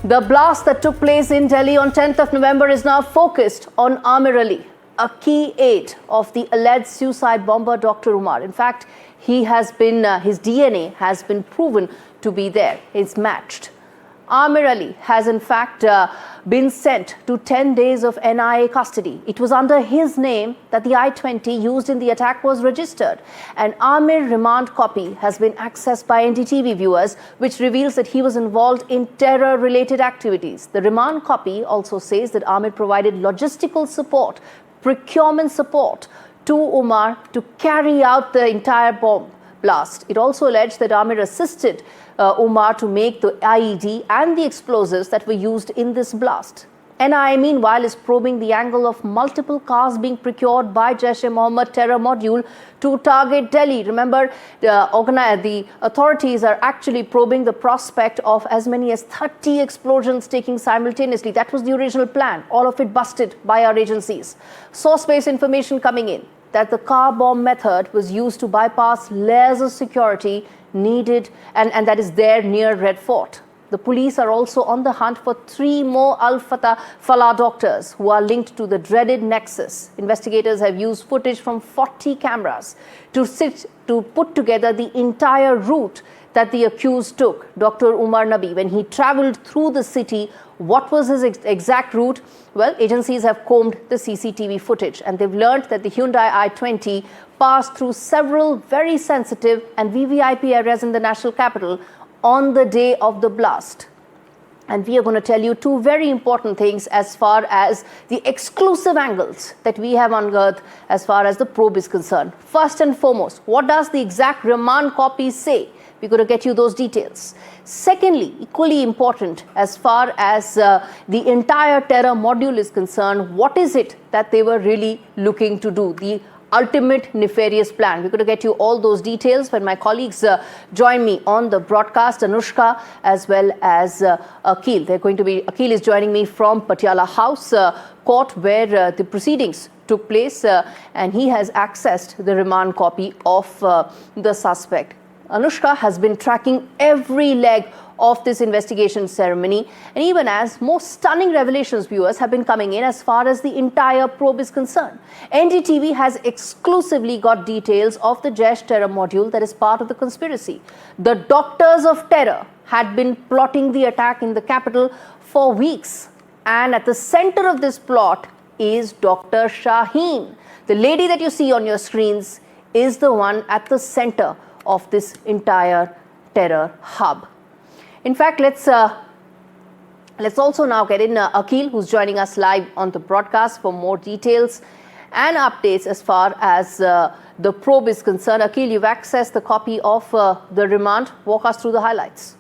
The blast that took place in Delhi on 10th of November is now focused on Amir Ali, a key aide of the alleged suicide bomber Dr. Umar. In fact, his DNA has been proven to be there. It's matched. Amir Ali has in fact been sent to 10 days of NIA custody. It was under his name that the I-20 used in the attack was registered. An Amir remand copy has been accessed by NDTV viewers, which reveals that he was involved in terror-related activities. The remand copy also says that Amir provided logistical support, procurement support to Umar to carry out the entire bomb blast. It also alleged that Amir assisted Umar to make the IED and the explosives that were used in this blast. NIA, meanwhile, is probing the angle of multiple cars being procured by Jaish-e-Mohammed terror module to target Delhi. Remember, the authorities are actually probing the prospect of as many as 30 explosions taking simultaneously. That was the original plan. All of it busted by our agencies. Source-based information coming in that the car bomb method was used to bypass layers of security needed and that is there near Red Fort. The police are also on the hunt for 3 more Al-Falah doctors who are linked to the dreaded nexus. Investigators have used footage from 40 cameras to put together the entire route that the accused took, Dr. Umar Nabi, when he traveled through the city. What was his exact route? Well, agencies have combed the CCTV footage and they've learned that the Hyundai i20 passed through several very sensitive and VVIP areas in the national capital on the day of the blast. And we are going to tell you 2 very important things as far as the exclusive angles that we have unearthed as far as the probe is concerned. First and foremost, what does the exact remand copy say? We're going to get you those details. Secondly, equally important as far as the entire terror module is concerned, what is it that they were really looking to do? The ultimate nefarious plan. We're going to get you all those details when my colleagues join me on the broadcast, Anushka as well as Akhil. Akhil is joining me from Patiala House Court where the proceedings took place and he has accessed the remand copy of the suspect. Anushka has been tracking every leg of this investigation ceremony, and even as more stunning revelations, viewers, have been coming in as far as the entire probe is concerned. NDTV has exclusively got details of the Jaish terror module that is part of the conspiracy. The doctors of terror had been plotting the attack in the capital for weeks, and at the center of this plot is Dr. Shaheen. The lady that you see on your screens is the one at the center of this entire terror hub. In fact, let's also now get in Akhil, who's joining us live on the broadcast for more details and updates as far as the probe is concerned. Akhil, you've accessed the copy of the remand. Walk us through the highlights.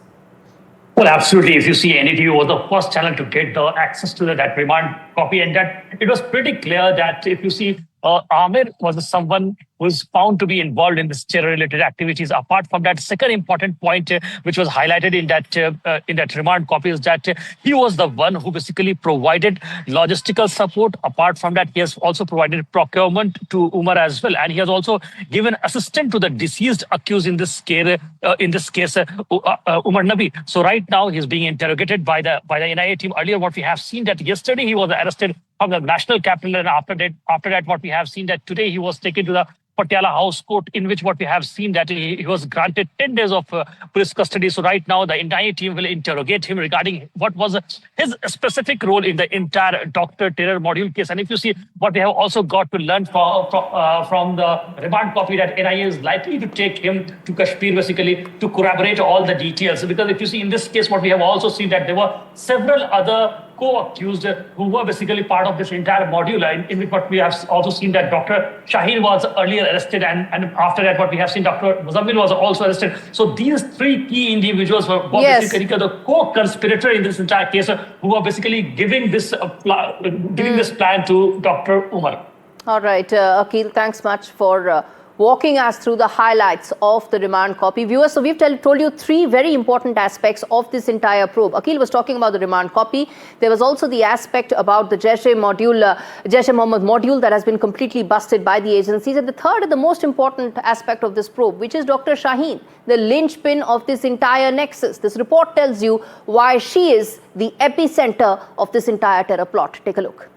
Well, absolutely. If you see, NDTV was the first channel to get the access to that remand copy, and that it was pretty clear that if you see, Amir was someone who was found to be involved in this terror-related activities. Apart from that, second important point which was highlighted in that remand copy is that he was the one who basically provided logistical support. Apart from that, he has also provided procurement to Umar as well, and he has also given assistance to the deceased accused in this case, Umar Nabi. So right now, he's being interrogated by the NIA team. Earlier, what we have seen that yesterday he was arrested from the national capital, and after that, what we have seen that today he was taken to the Patiala House Court, in which what we have seen that he was granted 10 days of police custody. So right now, the NIA team will interrogate him regarding what was his specific role in the entire doctor terror module case. And if you see, what we have also got to learn from the remand copy, that NIA is likely to take him to Kashmir basically to corroborate all the details. Because if you see in this case, what we have also seen that there were several other co-accused who were basically part of this entire module, in which what we have also seen that Dr. Shaheen was earlier arrested, and after that what we have seen Dr. Muzammil was also arrested. So these 3 key individuals were basically the co-conspirator in this entire case, who were basically giving this plan to Dr. Umar. All right, Akhil, thanks much for walking us through the highlights of the remand copy. Viewers, so we've told you three very important aspects of this entire probe. Akhil was talking about the remand copy. There was also the aspect about the Jaish-e-Mohammed module that has been completely busted by the agencies. And the third and the most important aspect of this probe, which is Dr. Shaheen, the linchpin of this entire nexus. This report tells you why she is the epicenter of this entire terror plot. Take a look.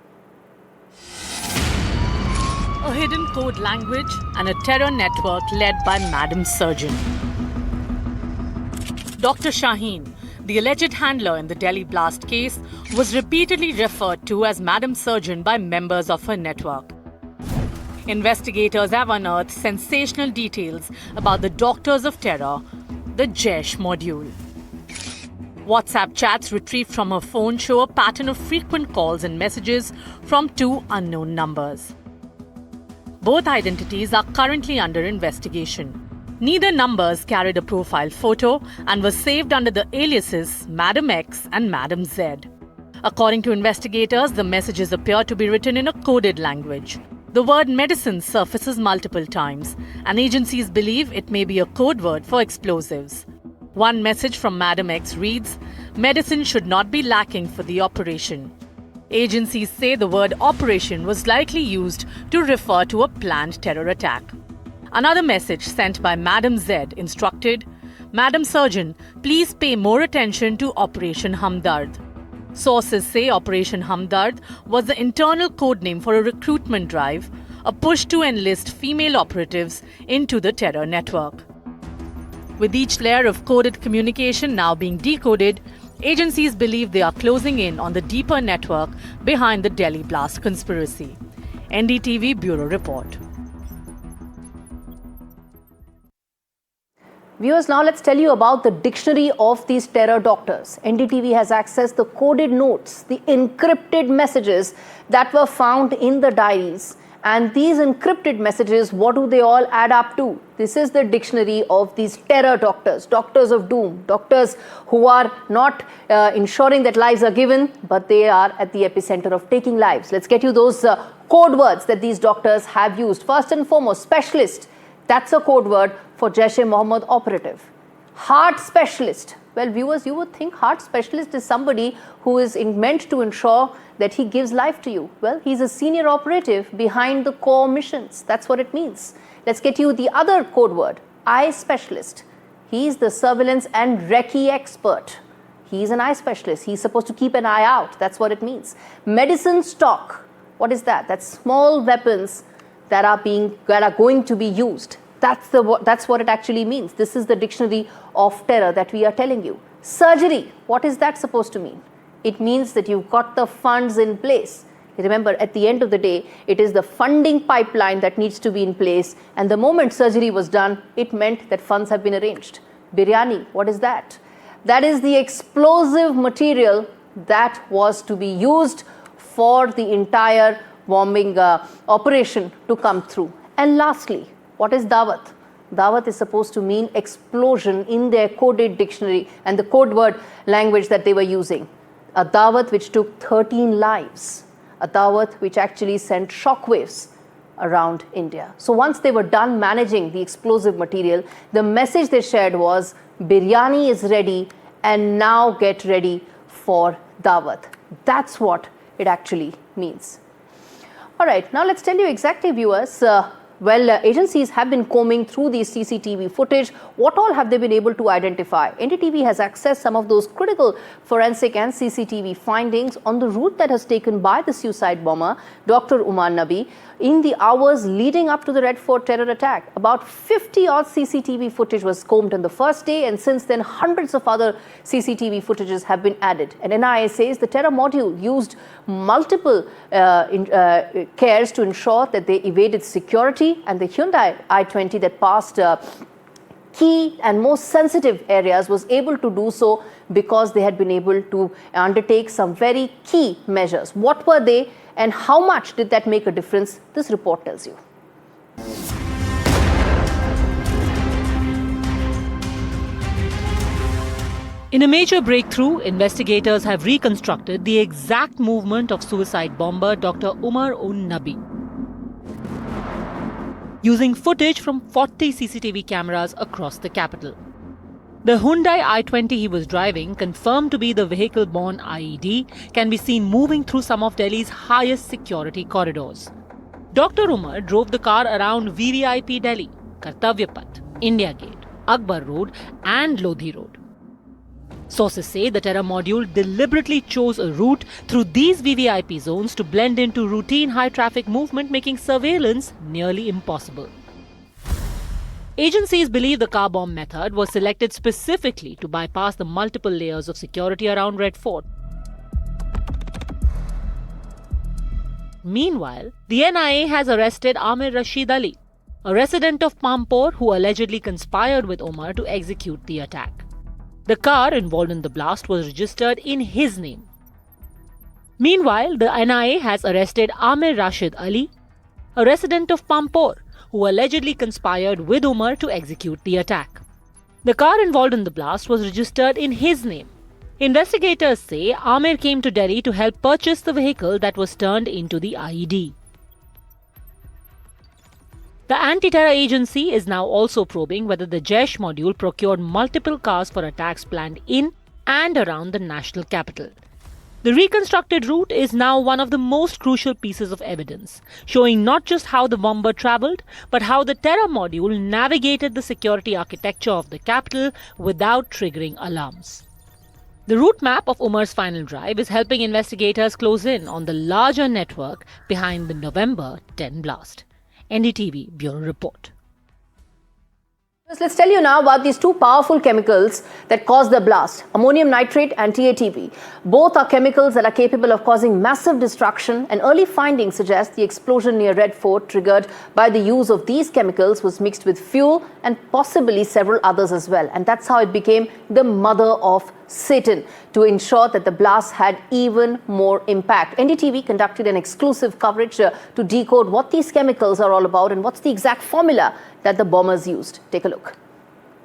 A hidden code language and a terror network led by Madam Surgeon. Dr. Shaheen, the alleged handler in the Delhi blast case, was repeatedly referred to as Madam Surgeon by members of her network. Investigators have unearthed sensational details about the Doctors of Terror, the Jaish module. WhatsApp chats retrieved from her phone show a pattern of frequent calls and messages from two unknown numbers. Both identities are currently under investigation. Neither numbers carried a profile photo and were saved under the aliases Madam X and Madam Z. According to investigators, the messages appear to be written in a coded language. The word medicine surfaces multiple times, and agencies believe it may be a code word for explosives. One message from Madam X reads, "Medicine should not be lacking for the operation." Agencies say the word operation was likely used to refer to a planned terror attack. Another message sent by Madam Z instructed, "Madam Surgeon, please pay more attention to Operation Hamdard." Sources say Operation Hamdard was the internal codename for a recruitment drive, a push to enlist female operatives into the terror network. With each layer of coded communication now being decoded, agencies believe they are closing in on the deeper network behind the Delhi blast conspiracy. NDTV Bureau Report. Viewers, now let's tell you about the dictionary of these terror doctors. NDTV has accessed the coded notes, the encrypted messages that were found in the diaries. And these encrypted messages, what do they all add up to? This is the dictionary of these terror doctors, doctors of doom, doctors who are not ensuring that lives are given, but they are at the epicenter of taking lives. Let's get you those code words that these doctors have used. First and foremost, specialist. That's a code word for Jaish-e-Mohammed operative. Heart specialist. Well, viewers, you would think heart specialist is somebody who is meant to ensure that he gives life to you. Well, he's a senior operative behind the core missions. That's what it means. Let's get you the other code word, eye specialist. He's the surveillance and recce expert. He's an eye specialist. He's supposed to keep an eye out. That's what it means. Medicine stock. What is that? That's small weapons that are going to be used. That's what it actually means. This is the dictionary of terror that we are telling you. Surgery. What is that supposed to mean? It means that you've got the funds in place. Remember, at the end of the day, it is the funding pipeline that needs to be in place. And the moment surgery was done, it meant that funds have been arranged. Biryani. What is that? That is the explosive material that was to be used for the entire bombing operation to come through. And lastly, what is Dawat? Dawat is supposed to mean explosion in their coded dictionary and the code word language that they were using. A Dawat which took 13 lives. A Dawat which actually sent shockwaves around India. So once they were done managing the explosive material, the message they shared was, Biryani is ready and now get ready for Dawat. That's what it actually means. All right, now let's tell you exactly, viewers, agencies have been combing through the CCTV footage. What all have they been able to identify? NDTV has accessed some of those critical forensic and CCTV findings on the route that was taken by the suicide bomber, Dr. Umar Nabi, in the hours leading up to the Red Fort terror attack. About 50-odd CCTV footage was combed on the first day, and since then, hundreds of other CCTV footages have been added. And NIA says the terror module used multiple cares to ensure that they evaded security, and the Hyundai i20 that passed key and most sensitive areas was able to do so because they had been able to undertake some very key measures. What were they and how much did that make a difference? This report tells you. In a major breakthrough, investigators have reconstructed the exact movement of suicide bomber Dr. Umar Nabi. using footage from 40 CCTV cameras across the capital. The Hyundai i20 he was driving, confirmed to be the vehicle-borne IED, can be seen moving through some of Delhi's highest security corridors. Dr. Umar drove the car around VVIP Delhi, Kartavya Path, India Gate, Akbar Road and Lodhi Road. Sources say the terror module deliberately chose a route through these VVIP zones to blend into routine high-traffic movement, making surveillance nearly impossible. Agencies believe the car bomb method was selected specifically to bypass the multiple layers of security around Red Fort. Meanwhile, the NIA has arrested Amir Rashid Ali, a resident of Pampore who allegedly conspired with Omar to execute the attack. The car involved in the blast was registered in his name. Meanwhile, the NIA has arrested Amir Rashid Ali, a resident of Pampore, who allegedly conspired with Umar to execute the attack. The car involved in the blast was registered in his name. Investigators say Amir came to Delhi to help purchase the vehicle that was turned into the IED. The anti-terror agency is now also probing whether the Jaish module procured multiple cars for attacks planned in and around the national capital. The reconstructed route is now one of the most crucial pieces of evidence, showing not just how the bomber travelled, but how the terror module navigated the security architecture of the capital without triggering alarms. The route map of Umar's final drive is helping investigators close in on the larger network behind the November 10 blast. NDTV Bureau Report. Let's tell you now about these two powerful chemicals that cause the blast, ammonium nitrate and TATP. Both are chemicals that are capable of causing massive destruction, and early findings suggest the explosion near Red Fort triggered by the use of these chemicals was mixed with fuel and possibly several others as well. And that's how it became the mother of Satan, to ensure that the blast had even more impact. NDTV conducted an exclusive coverage to decode what these chemicals are all about and what's the exact formula that the bombers used. Take a look.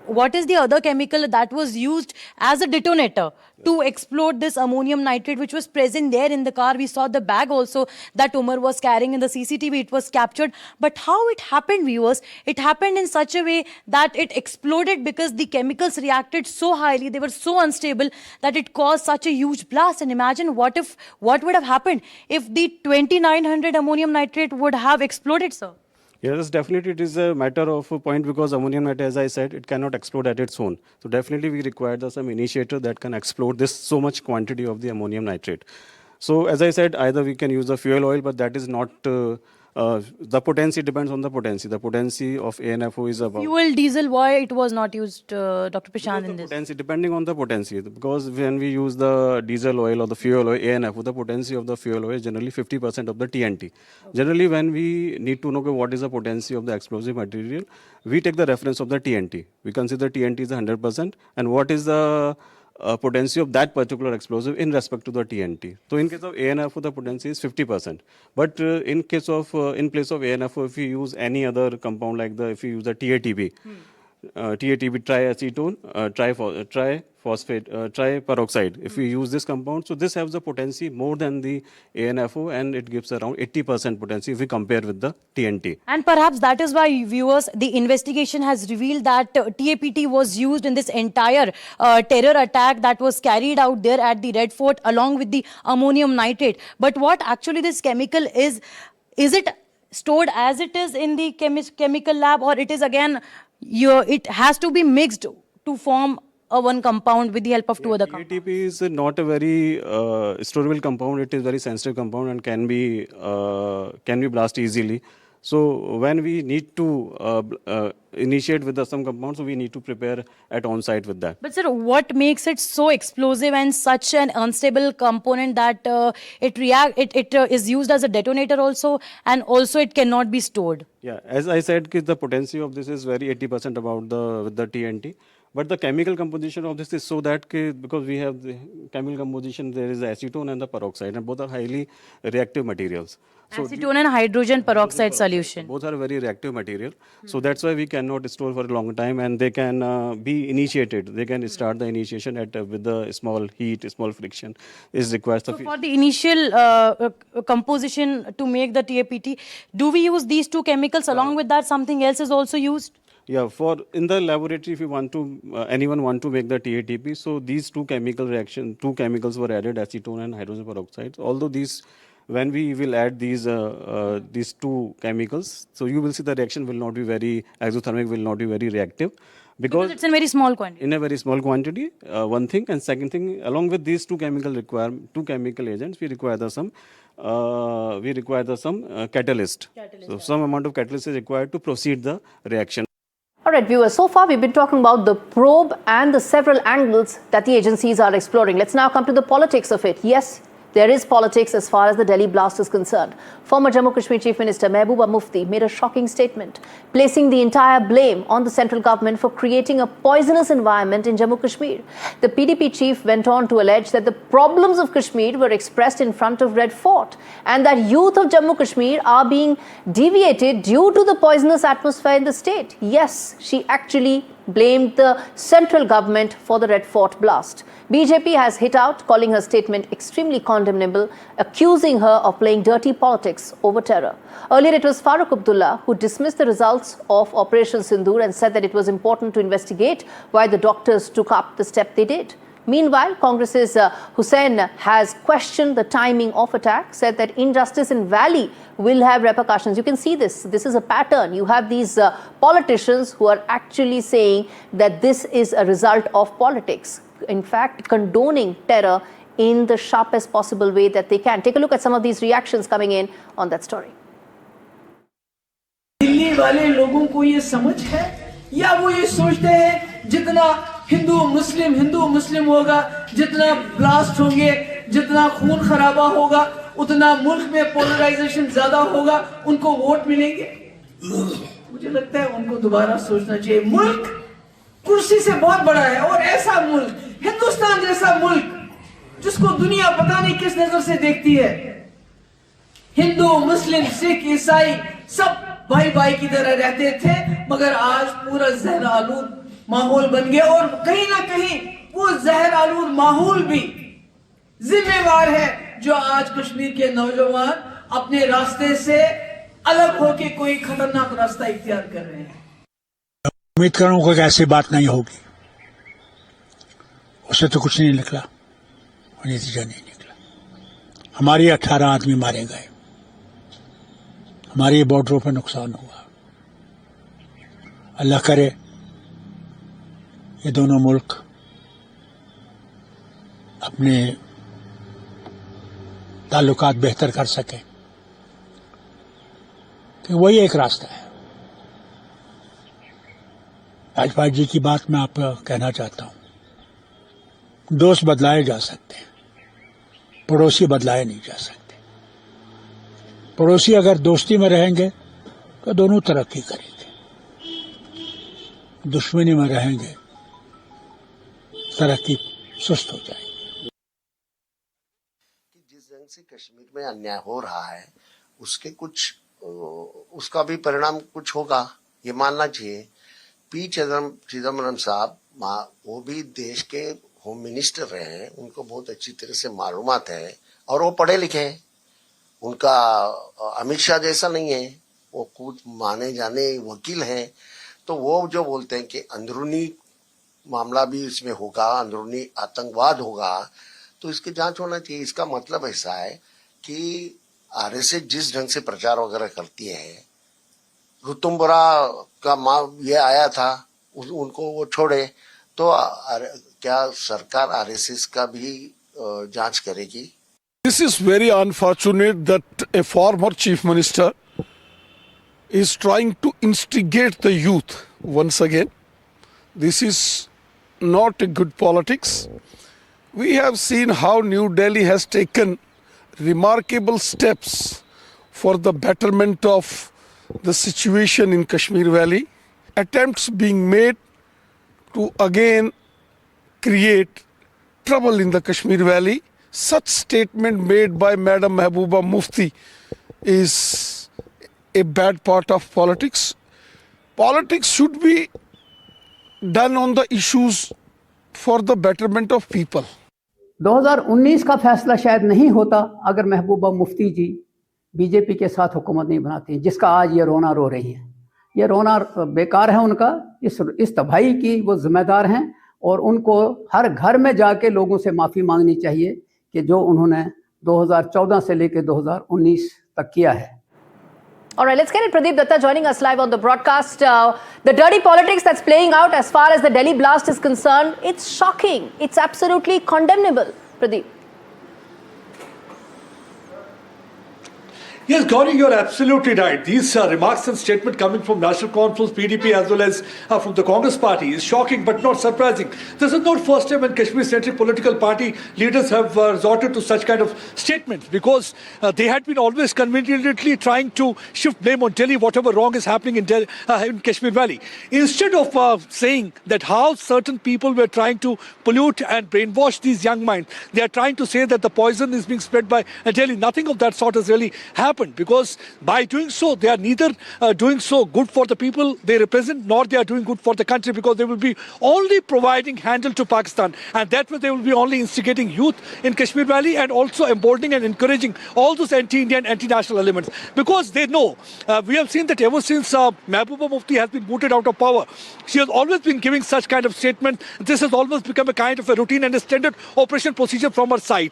What is the other chemical that was used as a detonator to explode this ammonium nitrate, which was present there in the car? We saw the bag also that Umar was carrying in the CCTV. It was captured. But how it happened, viewers, it happened in such a way that it exploded because the chemicals reacted so highly. They were so unstable that it caused such a huge blast. And imagine what would have happened if the 2900 ammonium nitrate would have exploded, sir. Yes, definitely it is a matter of a point, because ammonium nitrate, as I said, it cannot explode at its own. So definitely we require some initiator that can explode this so much quantity of the ammonium nitrate. So as I said, either we can use the fuel oil, but that is not, the potency depends on the potency. The potency of ANFO is about... Fuel, diesel, why it was not used, Dr. Prashant, in this? Potency, depending on the potency, because when we use the diesel oil or the fuel oil, ANFO, the potency of the fuel oil is generally 50% of the TNT. Okay. Generally, when we need to know what is the potency of the explosive material, we take the reference of the TNT. We consider TNT is 100%, and what is the potency of that particular explosive in respect to the TNT. So in case of ANFO, the potency is 50%. But in place of ANFO, if we use any other compound like if we use the TATP, TATP triacetone, triperoxide. If we use this compound, so this has the potency more than the ANFO, and it gives around 80% potency if we compare with the TNT. And perhaps that is why, viewers, the investigation has revealed that TAPT was used in this entire terror attack that was carried out there at the Red Fort along with the ammonium nitrate. But what actually this chemical is it stored as it is in the chemical lab, or it is again, it has to be mixed to form a one compound with the help of two other compounds? TATP is not a very storable compound. It is very sensitive compound and can be blast easily. So when we need to initiate with some compounds, so we need to prepare at on-site with that. But sir, what makes it so explosive and such an unstable component that it is used as a detonator also, and also it cannot be stored? Yeah, as I said, the potency of this is very 80% about with the TNT. But the chemical composition of this is so that because we have the chemical composition, there is the acetone and the peroxide, and both are highly reactive materials. So Acetone and hydrogen peroxide solution. both are very reactive material. So that's why we cannot store for a long time, and they can be initiated. They can start the initiation with the small heat, small friction is required. So for the initial composition to make the TAPT, do we use these two chemicals? Along with that, something else is also used? Yeah, for in the laboratory, if you want to, anyone want to make the TATP, so these two chemicals were added, acetone and hydrogen peroxide. Although when we will add these two chemicals, so you will see the reaction will not be very exothermic, will not be very reactive, Because it's in very small quantity. in a very small quantity. One thing, and second thing, along with these two chemical agents, we require some catalyst. So some amount of catalyst is required to proceed the reaction. All right, viewers, so far we've been talking about the probe and the several angles that the agencies are exploring. Let's now come to the politics of it. Yes, there is politics as far as the Delhi blast is concerned. Former Jammu Kashmir Chief Minister Mehbooba Mufti made a shocking statement, placing the entire blame on the central government for creating a poisonous environment in Jammu Kashmir. The PDP chief went on to allege that the problems of Kashmir were expressed in front of Red Fort and that youth of Jammu Kashmir are being deviated due to the poisonous atmosphere in the state. Yes, she actually blamed the central government for the Red Fort blast. BJP has hit out, calling her statement extremely condemnable, accusing her of playing dirty politics over terror. Earlier, it was Farooq Abdullah who dismissed the results of Operation Sindoor and said that it was important to investigate why the doctors took up the step they did. Meanwhile, Congress's Hussain has questioned the timing of attack, said that injustice in Valley will have repercussions. You can see this. This is a pattern. You have these politicians who are actually saying that this is a result of politics. In fact, condoning terror in the sharpest possible way that they can. Take a look at some of these reactions coming in on that story. Delhi वाले लोगों को ये समझ है या वो ये सोचते हैं जितना हिंदू मुस्लिम होगा, जितना ब्लास्ट होंगे, जितना खून खराबा होगा, उतना मुल्क में पोलराइजेशन ज्यादा होगा, उनको वोट मिलेंगे? मुझे लगता है उनको दोबारा सोचना चाहिए। मुल्क कुर्सी से बहुत बड़ा है और ऐसा मुल्क, हिंदुस्तान जैसा मुल्क जिसको दुनिया पता नहीं किस नजर से देखती है, हिंदू मुस्लिम सिख ईसाई सब भाई भाई की तरह रहते थे, मगर आज पूरा जहर आलूद माहौल बन गया और कहीं ना कहीं वो जहर आलूद माहौल भी जिम्मेवार है जो आज कश्मीर के नौजवान अपने रास्ते से अलग होके कोई खतरनाक रास्ता इख्तियार कर रहे हैं। उम्मीद करूंगा कि ऐसी बात नहीं होगी, उससे तो कुछ नहीं निकला और नतीजा नहीं निकला। हमारे 18 आदमी मारे गए, हमारे बॉर्डरों पर नुकसान हुआ। अल्लाह करे ये दोनों मुल्क अपने ताल्लुकात बेहतर कर सकें, कि वही एक रास्ता है। वाजपेयी जी की बात मैं आपको कहना चाहता हूं, दोस्त बदलाए जा सकते हैं, पड़ोसी बदलाए नहीं जा सकते। पड़ोसी अगर दोस्ती में रहेंगे तो दोनों तरक्की करेंगे, दुश्मनी में रहेंगे तरक्की सुस्त हो जाएगी। जिस ढंग से कश्मीर में अन्याय हो रहा है उसका भी परिणाम कुछ होगा, ये मानना चाहिए। पी चिदम्बरम साहब वो भी देश के होम मिनिस्टर रहे हैं, उनको बहुत अच्छी तरह से मालूमात है और वो पढ़े लिखे हैं। उनका अमित शाह जैसा नहीं है, वो खुद माने जाने वकील हैं, तो वो जो बोलते हैं कि अंदरूनी मामला भी इसमें होगा, अंदरूनी आतंकवाद होगा, तो इसकी जांच होना चाहिए। इसका मतलब ऐसा है कि आरएसएस जिस ढंग से प्रचार वगैरह करती है, ऋतुम्बरा का ये आया था, उनको वो छोड़े, तो क्या सरकार आरएसएस का भी जांच करेगी? This is very unfortunate that a former chief minister is trying to instigate the youth once again. This is not a good politics. We have seen how New Delhi has taken remarkable steps for the betterment of the situation in Kashmir Valley. Attempts being made to again create trouble in the Kashmir Valley. Such statement made by Madam Mehbooba Mufti is a bad part of politics. Politics should be done on the issues for the betterment of people. 2019 का फैसला शायद नहीं होता अगर महबूबा मुफ्ती जी BJP के साथ हुकूमत नहीं बनाती, जिसका आज ये रोना रो रही हैं। ये रोना बेकार है उनका, इस तबाही की वो जिम्मेदार हैं और उनको हर घर में जाके लोगों से माफ़ी मांगनी चाहिए कि जो उन्होंने 2014 से लेकर 2019 तक किया है। All right, let's get it. Pradeep Datta joining us live on the broadcast. The dirty politics that's playing out as far as the Delhi blast is concerned, it's shocking. It's absolutely condemnable, Pradeep. Yes, Gauri, you're absolutely right. These remarks and statement coming from National Conference, PDP, as well as from the Congress party is shocking but not surprising. This is not first time when Kashmir-centric political party leaders have resorted to such kind of statements, because they had been always conveniently trying to shift blame on Delhi, whatever wrong is happening in Kashmir Valley. Instead of saying that how certain people were trying to pollute and brainwash these young minds, they are trying to say that the poison is being spread by Delhi. Nothing of that sort has really happened, because by doing so, they are neither doing so good for the people they represent, nor they are doing good for the country, because they will be only providing handle to Pakistan, and that way they will be only instigating youth in Kashmir Valley and also emboldening and encouraging all those anti-Indian, anti-national elements, because they know, we have seen that ever since Mehbooba Mufti has been booted out of power, she has always been giving such kind of statement. This has almost become a kind of a routine and a standard operation procedure from her side.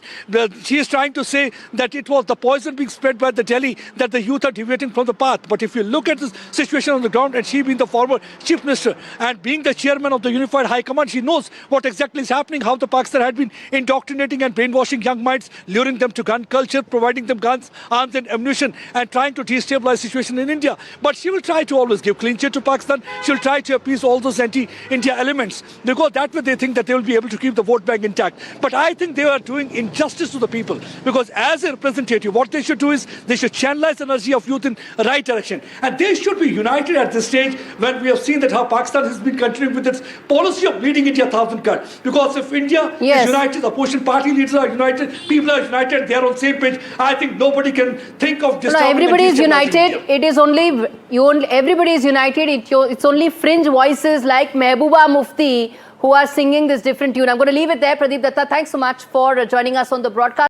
She is trying to say that it was the poison being spread by the Delhi that the youth are deviating from the path. But if you look at the situation on the ground, and she being the former chief minister and being the chairman of the Unified High Command, she knows what exactly is happening, how the Pakistan had been indoctrinating and brainwashing young minds, luring them to gun culture, providing them guns, arms and ammunition, and trying to destabilize the situation in India. But she will try to always give clean chit to Pakistan. She will try to appease all those anti-India elements, because that way they think that they will be able to keep the vote bank intact. But I think they are doing injustice to the people, because as a representative, what they should do is they should channelize the energy of youth in the right direction. And they should be united at this stage, when we have seen that how Pakistan has been continuing with its policy of leading India 1,000 cut. Because if India is united, the opposition party leaders are united, people are united, they are on same page, I think nobody can think of disturbing. No, everybody is united. It is only, everybody is united. It's only fringe voices like Mehbooba Mufti who are singing this different tune. I'm going to leave it there. Pradeep Datta, thanks so much for joining us on the broadcast.